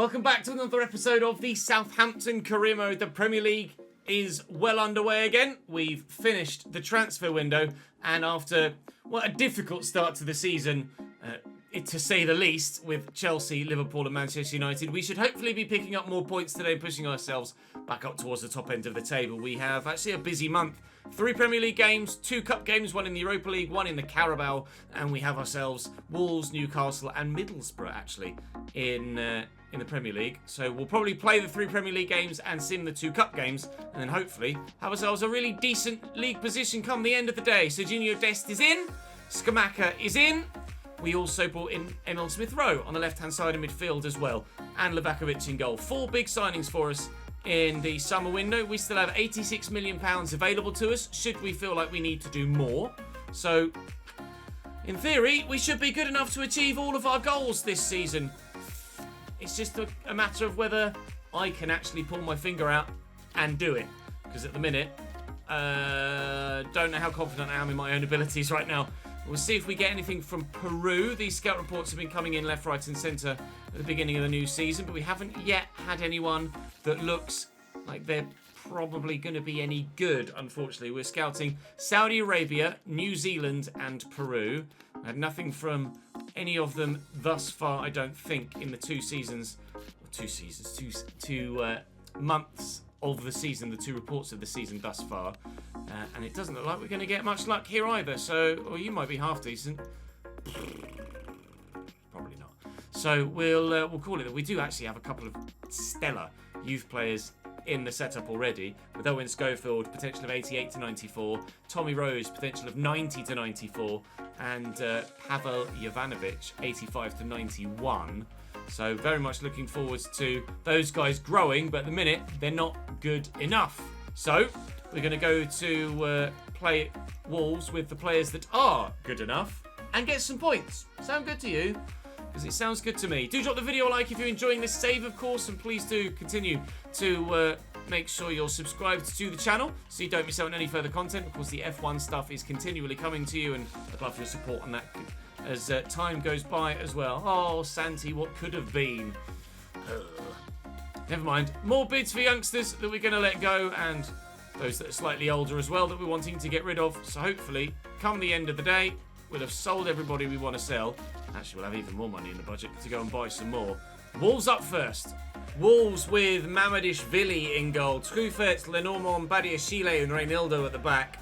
Welcome back to another episode of the Southampton career mode. The Premier League is well underway again. We've finished the transfer window, and after a difficult start to the season, to say the least, with Chelsea, Liverpool and Manchester United, we should hopefully be picking up more points today, pushing ourselves back up towards the top end of the table. We have actually a busy month. 3 Premier League games, 2 Cup games, 1 in the Europa League, 1 in the Carabao, and we have ourselves Wolves, Newcastle and Middlesbrough actually in the Premier League. So we'll probably play the 3 Premier League games and sim the 2 Cup games, and then hopefully have ourselves a really decent league position come the end of the day. Serginho Dest is in, SCAMACCA is in. We also brought in Emile Smith-Rowe on the left-hand side of midfield as well, and Livakovic in goal. 4 big signings for us in the summer window. We still have £86 million available to us, should we feel like we need to do more. So, in theory, we should be good enough to achieve all of our goals this season. It's just a matter of whether I can actually pull my finger out and do it. Because at the minute, don't know how confident I am in my own abilities right now. We'll see if we get anything from Peru. These scout reports have been coming in left, right and centre at the beginning of the new season, but we haven't yet had anyone that looks like they're probably going to be any good, unfortunately. We're scouting Saudi Arabia, New Zealand and Peru. I had nothing from any of them thus far, I don't think, in the 2 months of the season, the 2 reports of the season thus far. And it doesn't look like we're going to get much luck here either. So, or you might be half decent. Probably not. So we'll call it that. We do actually have a couple of stellar youth players in the setup already, with Owen Schofield, potential of 88 to 94, Tommy Rose, potential of 90 to 94, and Pavel Jovanovic, 85 to 91. So very much looking forward to those guys growing, but at the minute, they're not good enough. So we're going to go to play Wolves with the players that are good enough and get some points. Sound good to you? Because it sounds good to me. Do drop the video a like if you're enjoying this save, of course, and please do continue to make sure you're subscribed to the channel so you don't miss out on any further content. Of course, the F1 stuff is continually coming to you, and I'd love your support on that as time goes by as well. Oh, Santi, what could have been? Never mind. More bids for youngsters that we're going to let go, and those that are slightly older as well that we're wanting to get rid of. So hopefully, come the end of the day, we'll have sold everybody we want to sell. Actually, we'll have even more money in the budget to go and buy some more. Wolves up first. Wolves with Mamadishvili in goal. Truffert, Lenormand, Badiashile and Reinildo at the back.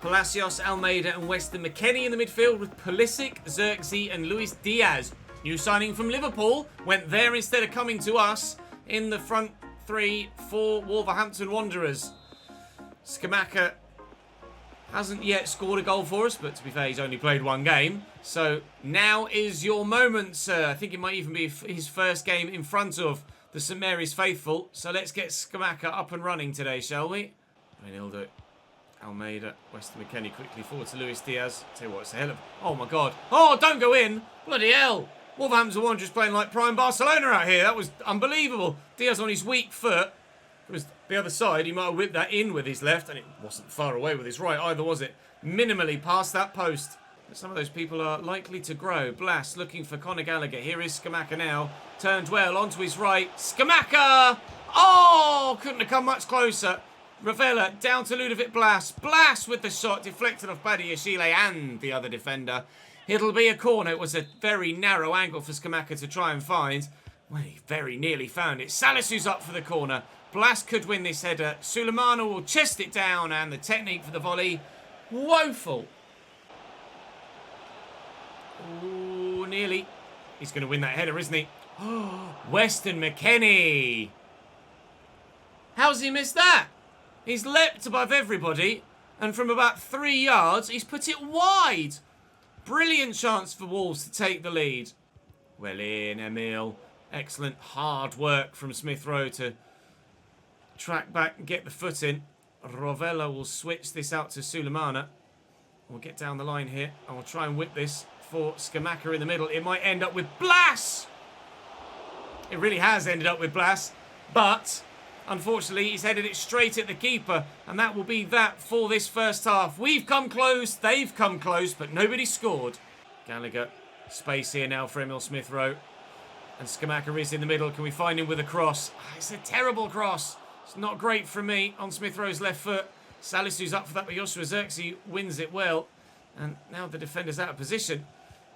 Palacios, Almeida and Weston McKennie in the midfield with Pulisic, Xerxes and Luis Diaz. New signing from Liverpool. Went there instead of coming to us in the front 3 for Wolverhampton Wanderers. SCAMACCA hasn't yet scored a goal for us, but to be fair, he's only played 1 game. So now is your moment, sir. I think it might even be his first game in front of the St Mary's faithful. So let's get SCAMACCA up and running today, shall we? Reinildo, Almeida, Weston McKennie quickly forward to Luis Diaz. Tell you what, it's a hell of... Oh my God. Oh, don't go in. Bloody hell. Wolverhampton Wanderers playing like prime Barcelona out here. That was unbelievable. Diaz on his weak foot. It was the other side. He might have whipped that in with his left, and it wasn't far away with his right either, was it? Minimally past that post. But some of those people are likely to grow. Blas looking for Conor Gallagher. Here is SCAMACCA now. Turned well onto his right. SCAMACCA! Oh! Couldn't have come much closer. Ravella down to Ludovic Blas. Blas with the shot deflected off Badiashile and the other defender. It'll be a corner. It was a very narrow angle for SCAMACCA to try and find. Well, he very nearly found it. Salisu's up for the corner. Blas could win this header. Suleimana will chest it down, and the technique for the volley, woeful. Ooh, nearly. He's going to win that header, isn't he? Weston McKennie. How's he missed that? He's leapt above everybody, and from about 3 yards, he's put it wide. Brilliant chance for Wolves to take the lead. Well in, Emile. Excellent hard work from Smith-Rowe to track back and get the foot in. Rovella will switch this out to Suleimana. We'll get down the line here. I will try and whip this for SCAMACCA in the middle. It might end up with Blas. It really has ended up with Blas. But, unfortunately, he's headed it straight at the keeper. And that will be that for this first half. We've come close. They've come close. But nobody scored. Gallagher. Space here now for Emile Smith-Rowe. And SCAMACCA is in the middle. Can we find him with a cross? It's a terrible cross. It's not great from me on Smith Rowe's left foot. Salisu's up for that, but Joshua Zirkzee wins it well. And now the defender's out of position.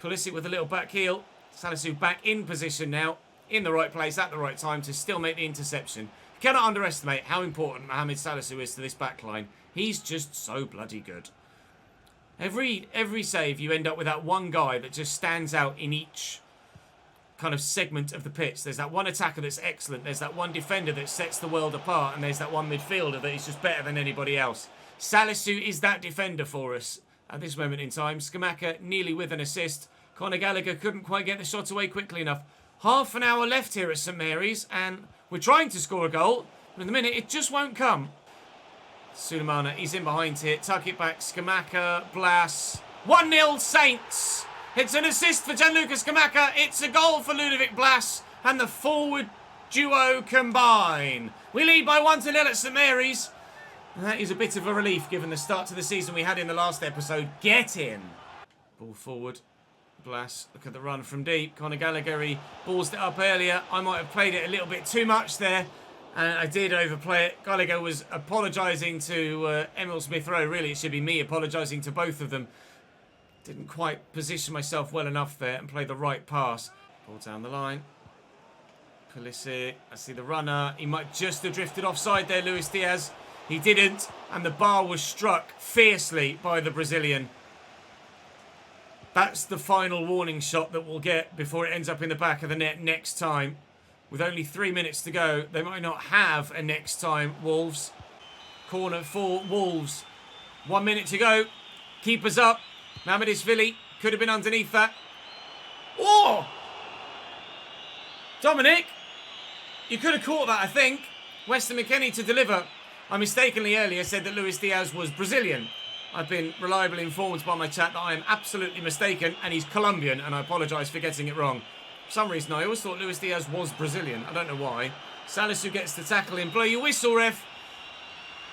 Pulisic with a little back heel. Salisu back in position now. In the right place at the right time to still make the interception. You cannot underestimate how important Mohamed Salisu is to this back line. He's just so bloody good. Every save you end up with that one guy that just stands out in each kind of segment of the pitch. There's that one attacker that's excellent. There's that one defender that sets the world apart. And there's that one midfielder that is just better than anybody else. Salisu is that defender for us at this moment in time. SCAMACCA nearly with an assist. Conor Gallagher couldn't quite get the shot away quickly enough. Half an hour left here at St Mary's. And we're trying to score a goal. But in the minute, it just won't come. Sulemana, he's in behind here. Tuck it back. SCAMACCA, Blas. 1-0 Saints. It's an assist for Gianluca SCAMACCA. It's a goal for Ludovic Blas. And the forward duo combine. We lead by 1-0 at St Mary's. And that is a bit of a relief given the start to the season we had in the last episode. Get in. Ball forward. Blas, look at the run from deep. Conor Gallagher, he ballsed it up earlier. I might have played it a little bit too much there. And I did overplay it. Gallagher was apologising to Emil Smith Rowe. Really, it should be me apologising to both of them. Didn't quite position myself well enough there and play the right pass. Ball down the line. Pulisic, I see the runner. He might just have drifted offside there, Luis Diaz. He didn't, and the bar was struck fiercely by the Brazilian. That's the final warning shot that we'll get before it ends up in the back of the net next time. With only 3 minutes to go, they might not have a next time, Wolves. Corner for Wolves. 1 minute to go. Keepers up. Mamadishvili could have been underneath that. Oh! Dominic, you could have caught that, I think. Weston McKennie to deliver. I mistakenly earlier said that Luis Diaz was Brazilian. I've been reliably informed by my chat that I am absolutely mistaken, and he's Colombian, and I apologise for getting it wrong. For some reason, I always thought Luis Diaz was Brazilian. I don't know why. Salisu gets the tackle in. Blow your whistle, ref.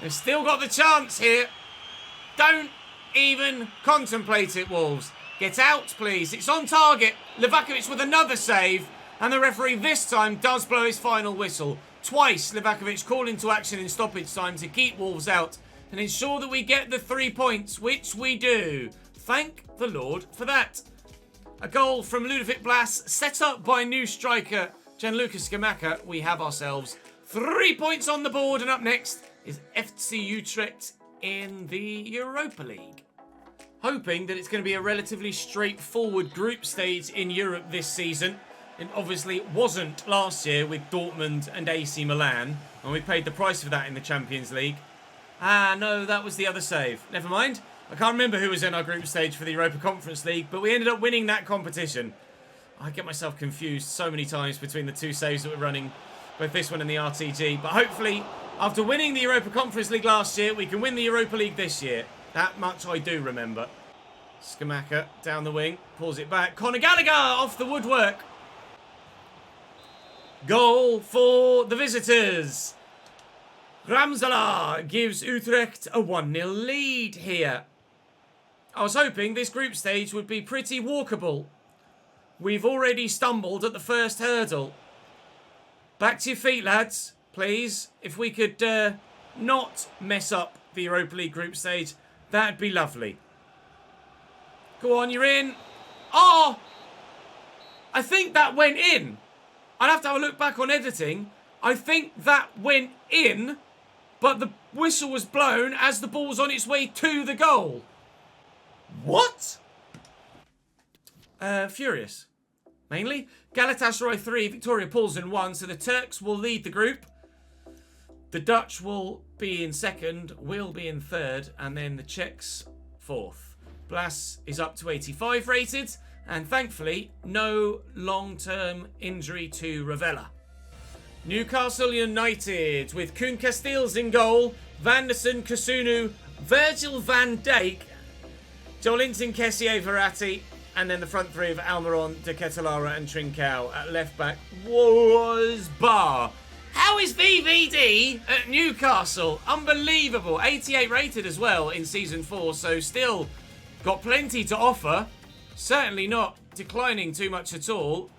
They've still got the chance here. Don't even contemplate it, Wolves. Get out, please. It's on target. Livakovic with another save. And the referee this time does blow his final whistle. Twice, Livakovic called into action in stoppage time to keep Wolves out and ensure that we get the 3 points, which we do. Thank the Lord for that. A goal from Ludovic Blas, set up by new striker Gianluca SCAMACCA. We have ourselves 3 points on the board, and up next is FC Utrecht in the Europa League. Hoping that it's going to be a relatively straightforward group stage in Europe this season. It obviously wasn't last year with Dortmund and AC Milan, and we paid the price for that in the Champions League. Ah, no, that was the other save. Never mind. I can't remember who was in our group stage for the Europa Conference League, but we ended up winning that competition. I get myself confused so many times between the two saves that we're running, both this one and the RTG. But hopefully, after winning the Europa Conference League last year, we can win the Europa League this year. That much I do remember. SCAMACCA down the wing, pulls it back. Conor Gallagher off the woodwork. Goal for the visitors. Ramsala gives Utrecht a 1-0 lead here. I was hoping this group stage would be pretty walkable. We've already stumbled at the first hurdle. Back to your feet, lads, please. If we could not mess up the Europa League group stage, that'd be lovely. Go on, you're in. Oh! I think that went in. I'd have to have a look back on editing. I think that went in, but the whistle was blown as the ball was on its way to the goal. What? Furious. Mainly. Galatasaray 3, Victoria Pilsen 1. So the Turks will lead the group. The Dutch will be in second. We'll be in third. And then the Czechs fourth. Blas is up to 85 rated. And thankfully, no long-term injury to Ravella. Newcastle United with Koen Casteels in goal. Vanderson, Kusunu, Virgil van Dijk, Joelinton, Kessié, Verratti, and then the front three of Almiron, De Ketelaere and Trincao at left back was Bar. How is VVD at Newcastle? Unbelievable. 88 rated as well in Season 4, so still got plenty to offer. Certainly not declining too much at all.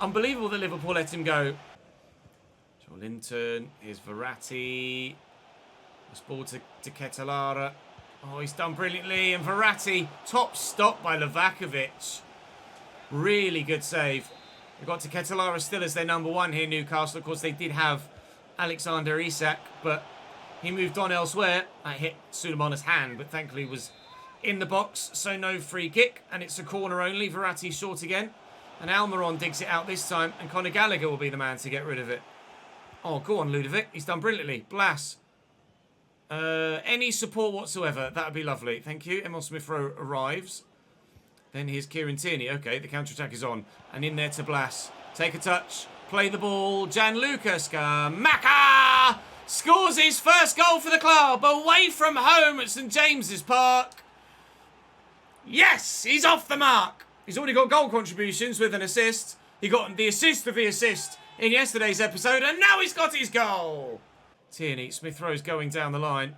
Unbelievable that Liverpool let him go. Linton, here's Verratti. This ball to Ketelara. Oh, he's done brilliantly. And Verratti, top stop by Livakovic. Really good save. We've got to Ketelara still as their number one here, Newcastle. Of course, they did have Alexander Isak, but he moved on elsewhere. That hit Suleimana's hand, but thankfully was in the box, so no free kick. And it's a corner only. Verratti short again. And Almiron digs it out this time, and Conor Gallagher will be the man to get rid of it. Oh, go on, Ludovic. He's done brilliantly. Blas. Any support whatsoever. That would be lovely. Thank you. Emil Smith-Rowe arrives. Then here's Kieran Tierney. Okay, the counter-attack is on. And in there to Blas. Take a touch. Play the ball. Gianluca SCAMACCA scores his first goal for the club. Away from home at St James's Park. Yes, he's off the mark. He's already got goal contributions with an assist. He got the assist of the assist in yesterday's episode, and now he's got his goal. Tierney, Smith-Rowe's going down the line,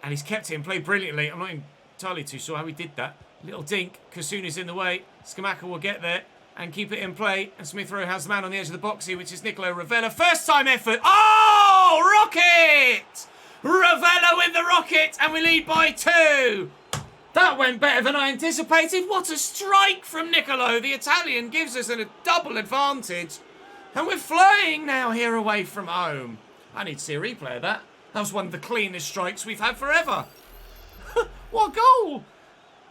and he's kept it in play brilliantly. I'm not entirely too sure how he did that. Little dink, Kasuna's in the way. SCAMACCA will get there and keep it in play, and Smith-Rowe has the man on the edge of the box here, which is Nicolo Ravella. First time effort. Oh, rocket! Ravella with the rocket, and we lead by 2. That went better than I anticipated. What a strike from Nicolo. The Italian gives us a double advantage. And we're flying now here away from home. I need to see a replay of that. That was one of the cleanest strikes we've had forever. What a goal!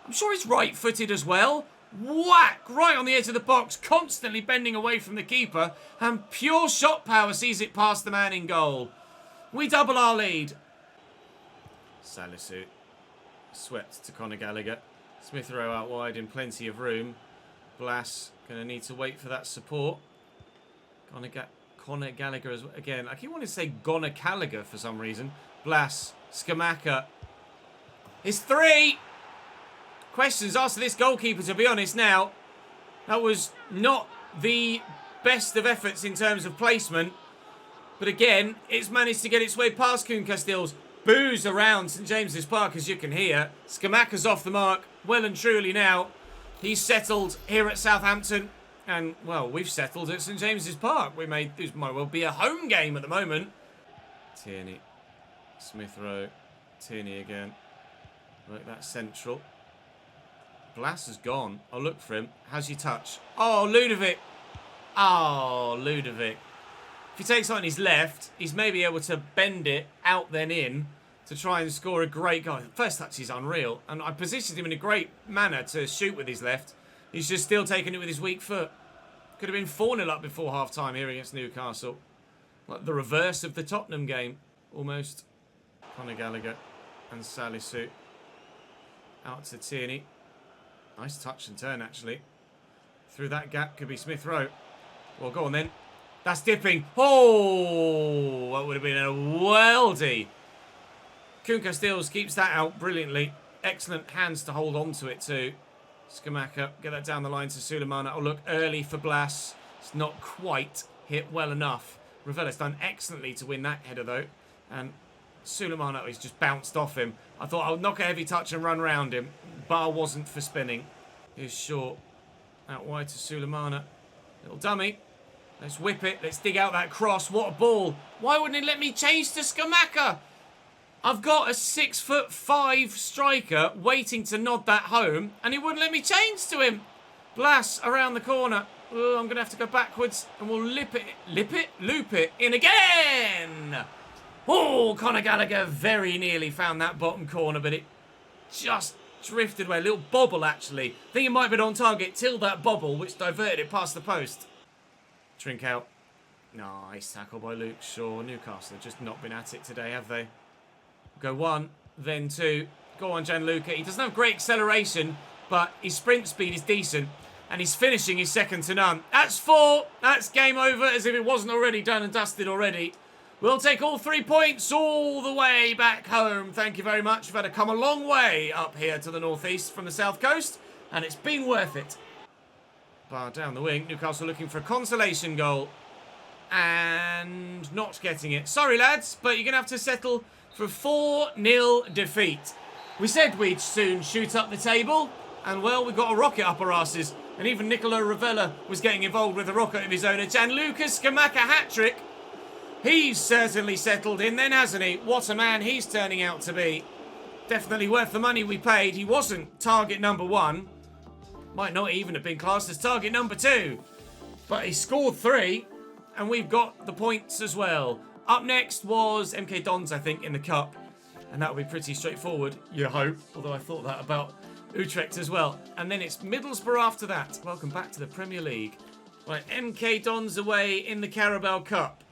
I'm sure he's right-footed as well. Whack! Right on the edge of the box, constantly bending away from the keeper. And pure shot power sees it past the man in goal. We double our lead. Salisu. Swept to Conor Gallagher. Smith-Rowe out wide in plenty of room. Blas going to need to wait for that support. Conor Gallagher as well. Again, I keep wanting to say Conor Gallagher for some reason. Blas, SCAMACCA. It's 3. Questions asked to this goalkeeper, to be honest now. That was not the best of efforts in terms of placement. But again, it's managed to get its way past Kuhn Castells. Boos around St James's Park, as you can hear. SCAMACCA's off the mark, well and truly now. He's settled here at Southampton. And, well, we've settled at St James's Park. This might well be a home game at the moment. Tierney. Smith-Rowe. Tierney again. Look, that's central. Blas has gone. I'll look for him. How's your touch? Oh, Ludovic. Oh, Ludovic. If he takes it on his left, he's maybe able to bend it out then in to try and score a great goal. First touch is unreal. And I positioned him in a great manner to shoot with his left. He's just still taking it with his weak foot. Could have been 4-0 up before half-time here against Newcastle. Like the reverse of the Tottenham game, almost. Conor Gallagher and Salisu. Out to Tierney. Nice touch and turn, actually. Through that gap could be Smith-Rowe. Well, go on then. That's dipping. Oh, that would have been a worldie. Kuhn Castells keeps that out brilliantly. Excellent hands to hold on to it too. SCAMACCA, get that down the line to Suleimana. Oh, look, early for Blas. It's not quite hit well enough. Ravella's done excellently to win that header, though. And Suleimana has just bounced off him. I thought I would knock a heavy touch and run round him. Bar wasn't for spinning. Here's short. Out wide to Suleimana. Little dummy. Let's whip it. Let's dig out that cross. What a ball. Why wouldn't it let me change to SCAMACCA? I've got a 6'5" striker waiting to nod that home, and he wouldn't let me change to him. Blas around the corner. Oh, I'm going to have to go backwards, and we'll loop it in again. Oh, Conor Gallagher very nearly found that bottom corner, but it just drifted away. A little bobble, actually. I think it might have been on target till that bobble, which diverted it past the post. Trink out. Nice tackle by Luke Shaw. Newcastle have just not been at it today, have they? Go 1, then 2. Go on, Gianluca. He doesn't have great acceleration, but his sprint speed is decent. And his finishing is second to none. That's 4. That's game over, as if it wasn't already done and dusted already. We'll take all 3 points all the way back home. Thank you very much. We've had to come a long way up here to the northeast from the south coast, and it's been worth it. Bar down the wing. Newcastle looking for a consolation goal. And not getting it. Sorry, lads, but you're going to have to settle for a 4-0 defeat. We said we'd soon shoot up the table, and well, we've got a rocket up our asses. And even Nicolo Ravella was getting involved with a rocket of his own. A Gianluca Scamacca hat-trick. He's certainly settled in then, hasn't he? What a man he's turning out to be. Definitely worth the money we paid. He wasn't target number 1. Might not even have been classed as target number 2. But he scored 3. And we've got the points as well. Up next was MK Dons, I think, in the cup. And that'll be pretty straightforward, you hope. Although I thought that about Utrecht as well. And then it's Middlesbrough after that. Welcome back to the Premier League. Right, MK Dons away in the Carabao Cup.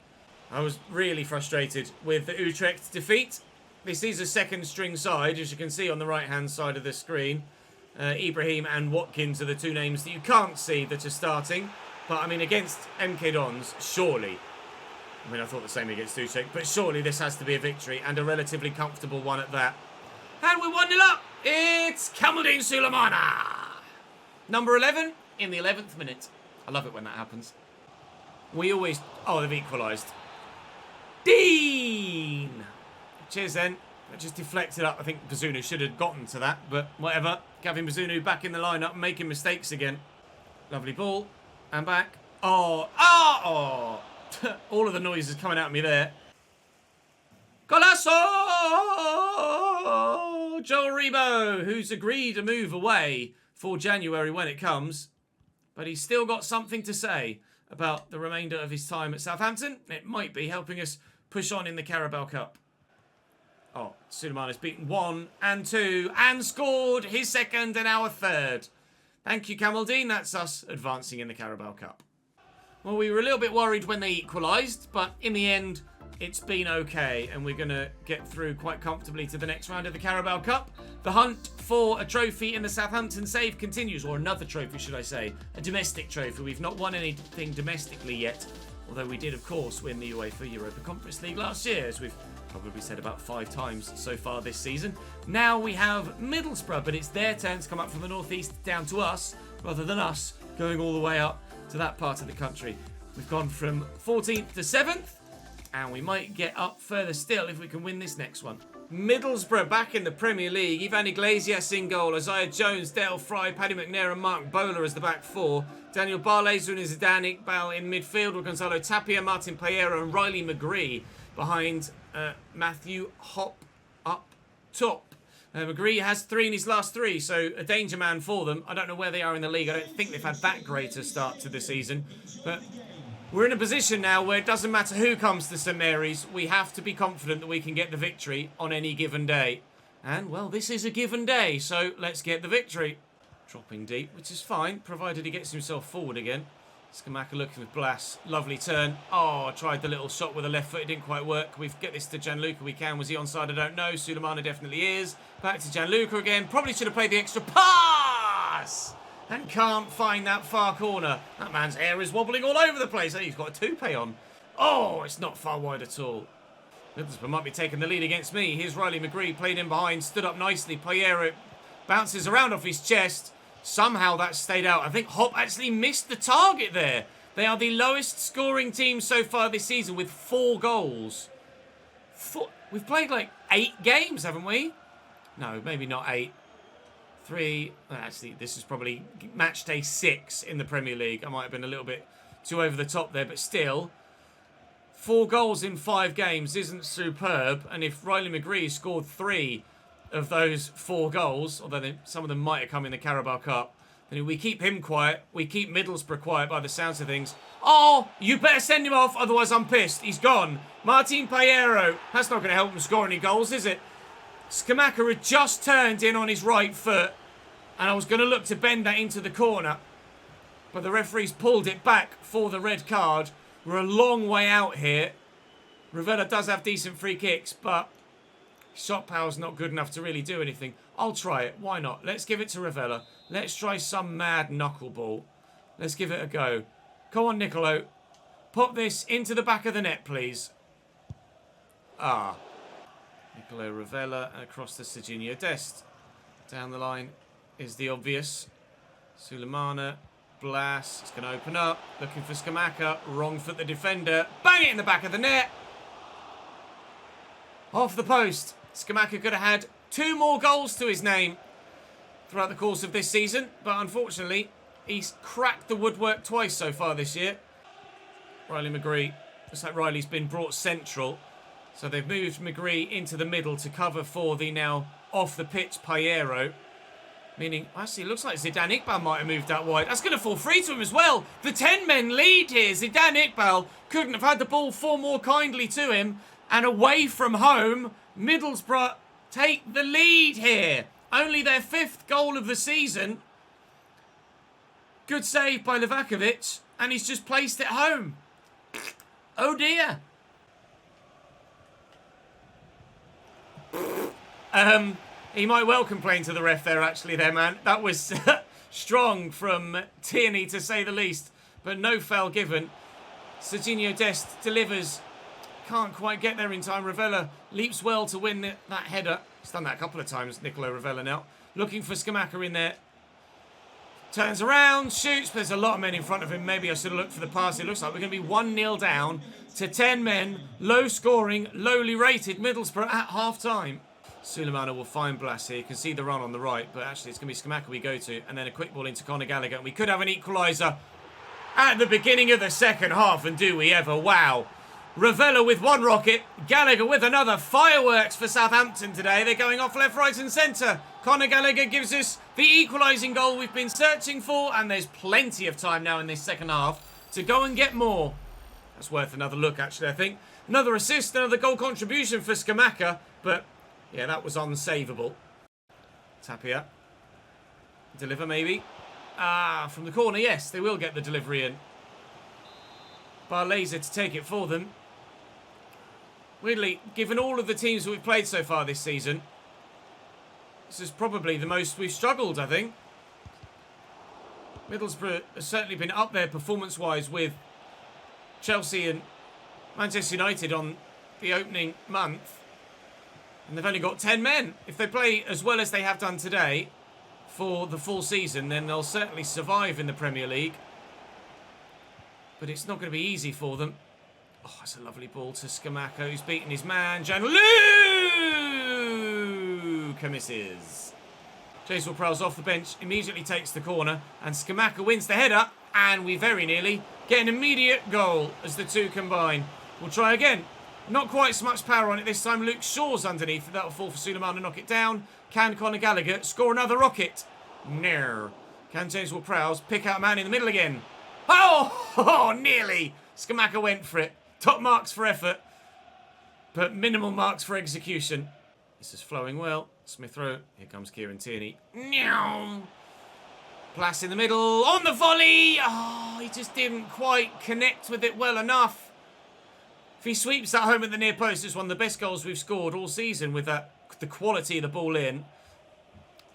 I was really frustrated with the Utrecht defeat. This is a second string side, as you can see on the right-hand side of the screen. Ibrahim and Watkins are the 2 names that you can't see that are starting. But, I mean, against MK Dons, surely. I mean, I thought the same against Utrecht, but surely this has to be a victory, and a relatively comfortable one at that. And we're 1-0 up. It's Kamaldeen Sulemana. Number 11 in the 11th minute. I love it when that happens. We always... Oh, they've equalised. Dean! Cheers then. I just deflected up. I think Bazunu should have gotten to that, but whatever. Gavin Bazunu back in the lineup, making mistakes again. Lovely ball. And back. Oh! Oh! Oh! All of the noises coming out of me there. Golasso! Joel Rebo, who's agreed a move away for January when it comes. But he's still got something to say about the remainder of his time at Southampton. It might be helping us push on in the Carabao Cup. Oh, Suleiman has beaten 1 and 2 and scored his second and our third. Thank you, Kamaldeen. That's us advancing in the Carabao Cup. Well, we were a little bit worried when they equalised, but in the end, it's been okay, and we're going to get through quite comfortably to the next round of the Carabao Cup. The hunt for a trophy in the Southampton save continues, or another trophy, should I say, a domestic trophy. We've not won anything domestically yet, although we did, of course, win the UEFA Europa Conference League last year, as we've probably said about 5 times so far this season. Now we have Middlesbrough, but it's their turn to come up from the northeast down to us, rather than us going all the way up to that part of the country. We've gone from 14th to 7th, and we might get up further still if we can win this next one. Middlesbrough back in the Premier League. Ivan Iglesias in goal. Isaiah Jones, Dale Fry, Paddy McNair and Mark Bowler as the back 4. Daniel Barley's and Zidane Iqbal in midfield with Gonzalo Tapia, Martin Payero and Riley McGree behind Matthew Hop up top. McGree has 3 in his last 3, so a danger man for them. I don't know where they are in the league. I don't think they've had that great a start to the season. But we're in a position now where it doesn't matter who comes to St Mary's. We have to be confident that we can get the victory on any given day. And, well, this is a given day, so let's get the victory. Dropping deep, which is fine, provided he gets himself forward again. SCAMACCA looking with Blas. Lovely turn. Oh, I tried the little shot with the left foot. It didn't quite work. We get this to Gianluca. We can. Was he onside? I don't know. Sulemana definitely is. Back to Gianluca again. Probably should have played the extra pass. And can't find that far corner. That man's hair is wobbling all over the place. He's got a toupee on. Oh, it's not far wide at all. Middlesbrough might be taking the lead against me. Here's Riley McGree. Played in behind. Stood up nicely. Payero bounces around off his chest. Somehow that stayed out. I think Hop actually missed the target there. They are the lowest scoring team so far this season with 4 goals. We've played like 8 games, haven't we? No, maybe not 8. 3. Actually, this is probably match day 6 in the Premier League. I might have been a little bit too over the top there, but still. 4 goals in 5 games isn't superb. And if Riley McGree scored 3 of those 4 goals, although some of them might have come in the Carabao Cup, then we keep him quiet. We keep Middlesbrough quiet by the sounds of things. Oh, you better send him off, otherwise I'm pissed. He's gone. Martin Payero. That's not going to help him score any goals, is it? SCAMACCA had just turned in on his right foot, and I was going to look to bend that into the corner, but the referee's pulled it back for the red card. We're a long way out here. Ravella does have decent free kicks, but shot power's not good enough to really do anything. I'll try it. Why not? Let's give it to Ravella. Let's try some mad knuckleball. Let's give it a go. Come on, Nicolo. Pop this into the back of the net, please. Ah. Nicolo Ravella across to Serginho Dest. Down the line is the obvious. Sulemana. Blas. It's going to open up. Looking for SCAMACCA. Wrong foot the defender. Bang it in the back of the net. Off the post. SCAMACCA could have had 2 more goals to his name throughout the course of this season, but unfortunately He's cracked the woodwork twice so far this year. Riley McGree. Looks like Riley's been brought central. So they've moved McGree into the middle to cover for the now off the pitch Piero. Meaning, actually, it looks like Zidane Iqbal might have moved out wide. That's going to fall free to him as well. The 10-men lead here. Zidane Iqbal couldn't have had the ball fall more kindly to him. And away from home, Middlesbrough take the lead here. Only their 5th goal of the season. Good save by Livakovic. And he's just placed it home. Oh dear. He might well complain to the ref there, actually, there, man. That was strong from Tierney, to say the least. But no foul given. Serginho Dest delivers. Can't quite get there in time. Ravella leaps well to win that header. He's done that a couple of times, Nicolo Ravella now. Looking for SCAMACCA in there. Turns around, shoots. There's a lot of men in front of him. Maybe I should have looked for the pass. It looks like we're going to be 1-0 down to 10 men. Low scoring, lowly rated Middlesbrough at half-time. Sulemana will find Blas here. You can see the run on the right, but actually it's going to be SCAMACCA we go to. And then a quick ball into Conor Gallagher. And we could have an equaliser at the beginning of the second half. And do we ever? Wow. Ravella with one rocket. Gallagher with another. Fireworks for Southampton today. They're going off left, right and centre. Conor Gallagher gives us the equalising goal we've been searching for. And there's plenty of time now in this second half to go and get more. That's worth another look, actually, I think. Another assist, another goal contribution for SCAMACCA. But yeah, that was unsavable. Tapia. Deliver, maybe. From the corner, yes. They will get the delivery in. Barlaser to take it for them. Weirdly, given all of the teams that we've played so far this season, this is probably the most we've struggled, I think. Middlesbrough has certainly been up there performance-wise with Chelsea and Manchester United on the opening month. And they've only got 10 men. If they play as well as they have done today for the full season, then they'll certainly survive in the Premier League. But it's not going to be easy for them. Oh, that's a lovely ball to SCAMACCA, who's beaten his man. Gianluca misses. Jason Prowse off the bench, immediately takes the corner, and SCAMACCA wins the header, and we very nearly get an immediate goal as the two combine. We'll try again. Not quite so much power on it this time. Luke Shaw's underneath. That'll fall for Suleiman to knock it down. Can Conor Gallagher score another rocket? No. Can James Prowse pick out a man in the middle again? Oh, nearly. SCAMACCA went for it. Top marks for effort, but minimal marks for execution. This is flowing well. Smith Rowe. Here comes Kieran Tierney. Plas in the middle. On the volley. Oh, he just didn't quite connect with it well enough. If he sweeps that home at the near post, it's one of the best goals we've scored all season with the quality of the ball in.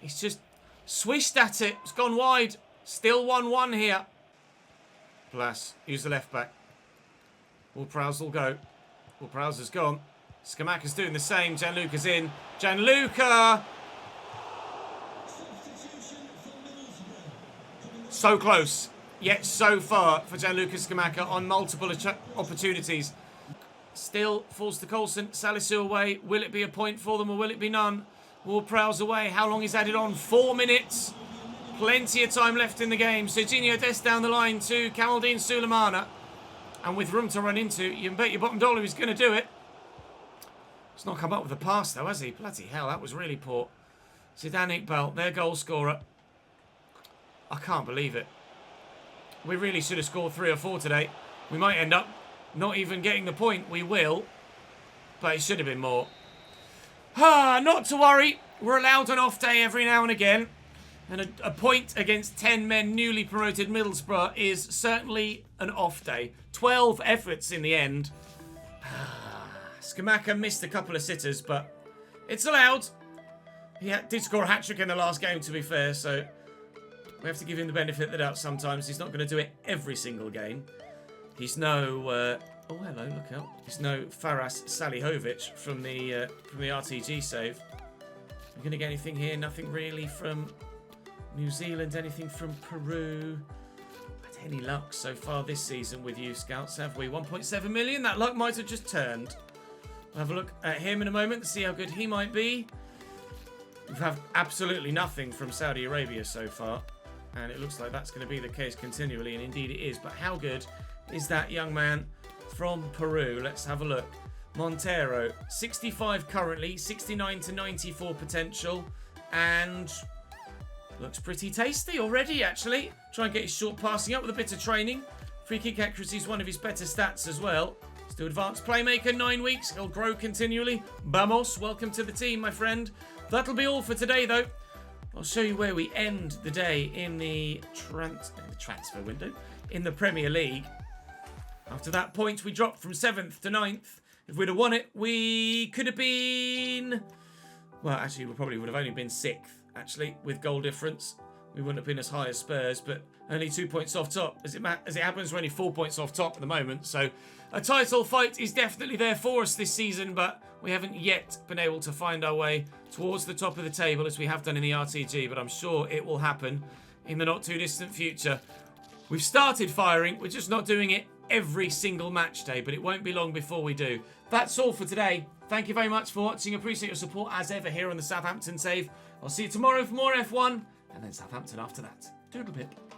He's just swished at it. It's gone wide. Still 1-1 here. Plas, use the left back. Ward-Prowse will go. Ward-Prowse has gone. SCAMACCA's doing the same. Gianluca's in. Gianluca! So close, yet so far for Gianluca SCAMACCA on multiple opportunities. Still falls to Coulson. Salisu away. Will it be a point for them or will it be none? Ward-Prowse away. How long is added on? 4 minutes. Plenty of time left in the game. Serginho Dest down the line to Kamaldeen Sulemana. And with room to run into, you can bet your bottom dollar he's going to do it. He's not come up with a pass though, has he? Bloody hell, that was really poor. Zidane Iqbal, their goal scorer. I can't believe it. We really should have scored 3 or 4 today. We might end up not even getting the point. We will. But it should have been more. Not to worry. We're allowed an off day every now and again. And a point against 10 men newly promoted Middlesbrough is certainly an off day. 12 efforts in the end. SCAMACCA missed a couple of sitters, but it's allowed. He did score a hat-trick in the last game, to be fair, so we have to give him the benefit of the doubt sometimes. He's not going to do it every single game. He's no... oh, hello, look out. He's no Faras Salihovic from the RTG save. We're going to get anything here? Nothing really from New Zealand, anything from Peru. Had any luck so far this season with you scouts, have we? 1.7 million? That luck might have just turned. We'll have a look at him in a moment to see how good he might be. We've had absolutely nothing from Saudi Arabia so far. And it looks like that's going to be the case continually, and indeed it is. But how good is that young man from Peru? Let's have a look. Montero, 65 currently, 69 to 94 potential, and looks pretty tasty already, actually. Try and get his short passing up with a bit of training. Free kick accuracy is one of his better stats as well. Still advanced playmaker, 9 weeks. He'll grow continually. Vamos, welcome to the team, my friend. That'll be all for today, though. I'll show you where we end the day in the transfer window in the Premier League. After that point, we dropped from 7th to 9th. If we'd have won it, we could have been... Well, actually, we probably would have only been 6th, actually, with goal difference. We wouldn't have been as high as Spurs, but only 2 points off top. As it happens, we're only 4 points off top at the moment. So a title fight is definitely there for us this season, but we haven't yet been able to find our way towards the top of the table as we have done in the RTG, but I'm sure it will happen in the not too distant future. We've started firing, we're just not doing it every single match day, but it won't be long before we do. That's all for today. Thank you very much for watching. Appreciate your support as ever here on the Southampton Save. I'll see you tomorrow for more F1 and then Southampton after that. Doodle pip.